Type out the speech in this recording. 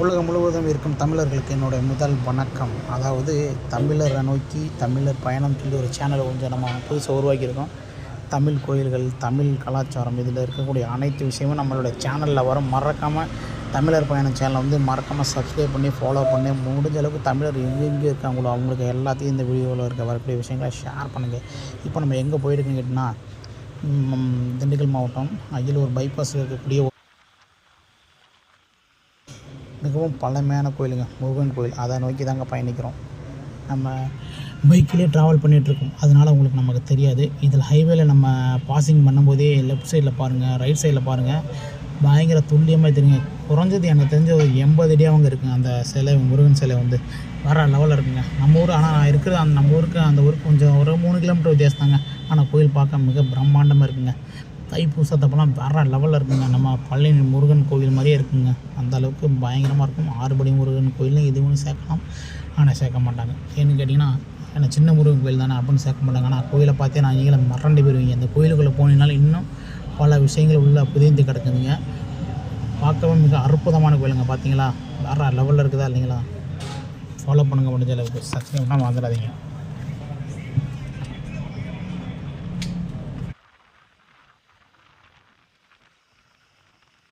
உலகம் முழுவதும் இருக்கும் தமிழர்களுக்கு என்னுடைய முதல் வணக்கம். அதாவது தமிழரை நோக்கி தமிழர் பயணம் சொல்லி ஒரு சேனலை கொஞ்சம் நம்ம புதுசாக உருவாக்கியிருக்கோம். தமிழ் கோயில்கள், தமிழ் கலாச்சாரம் இதில் இருக்கக்கூடிய அனைத்து விஷயமும் நம்மளுடைய சேனலில் வரும். மறக்காமல் தமிழர் பயணம் சேனலை வந்து மறக்காமல் சப்ஸ்கிரைப் பண்ணி ஃபாலோ பண்ணி முடிஞ்ச அளவுக்கு தமிழர் எங்கெங்கே இருக்காங்களோ அவங்களுக்கு எல்லாத்தையும் இந்த வீடியோவில் வரக்கூடிய விஷயங்களை ஷேர் பண்ணுங்கள். இப்போ நம்ம எங்கே போயிருக்குன்னு கேட்டிங்கன்னா, திண்டுக்கல் மாவட்டம் அய்யலூர் பைபாஸில் இருக்கக்கூடிய மிகவும் பழமையான கோயிலுங்க, முருகன் கோயில். அதை நோக்கி தாங்க பயணிக்கிறோம். நம்ம பைக்கிலே ட்ராவல் பண்ணிகிட்ருக்கோம், அதனால் உங்களுக்கு நமக்கு தெரியாது. இதில் ஹைவேல நம்ம பாசிங் பண்ணும்போதே லெஃப்ட் சைடில் பாருங்கள், ரைட் சைடில் பாருங்கள், பயங்கர துல்லியமாக தெரியுங்க. குறைஞ்சது எனக்கு தெரிஞ்ச ஒரு 80 அடி அவங்க இருக்குங்க. அந்த சிலை, முருகன் சிலை வந்து வேறு லெவலில் இருக்குங்க. நம்ம ஊர், ஆனால் நான் இருக்கிற நம்ம ஊருக்கு அந்த ஊருக்கு கொஞ்சம் ஒரு 3 கிலோமீட்டர் வித்தியாசம் தாங்க. ஆனால் கோயில் பார்க்க மிக பிரம்மாண்டமாக இருக்குங்க. தைப்பூசத்தப்பெல்லாம் வேறு லெவலில் இருக்குங்க. நம்ம பழனி முருகன் கோவில் மாதிரியே இருக்குங்க. அந்த அளவுக்கு பயங்கரமாக இருக்கும். 6 படி முருகன் கோயில்னு இதுவும் சேர்க்கலாம், ஆனால் சேர்க்க மாட்டாங்க. ஏன்னு கேட்டிங்கன்னா, ஏன்னா சின்ன முருகன் கோயில் தானே அப்படின்னு சேர்க்க மாட்டாங்க. ஆனால் கோயிலை பார்த்தே நான் நீங்களே மறந்து போயிடுவீங்க. இந்த கோயிலுக்குள்ளே போனீங்கனாலும் இன்னும் பல விஷயங்கள் உள்ளே புதைந்து கிடக்குதுங்க. பார்க்கவே மிக அற்புதமான கோயிலுங்க. பார்த்தீங்களா, வேறு லெவலில் இருக்குதா இல்லைங்களா? ஃபாலோ பண்ணுங்கள் முடிஞ்ச அளவுக்கு. சப்ஸ்கிரைப் பண்ணால் மறந்துடாதீங்க.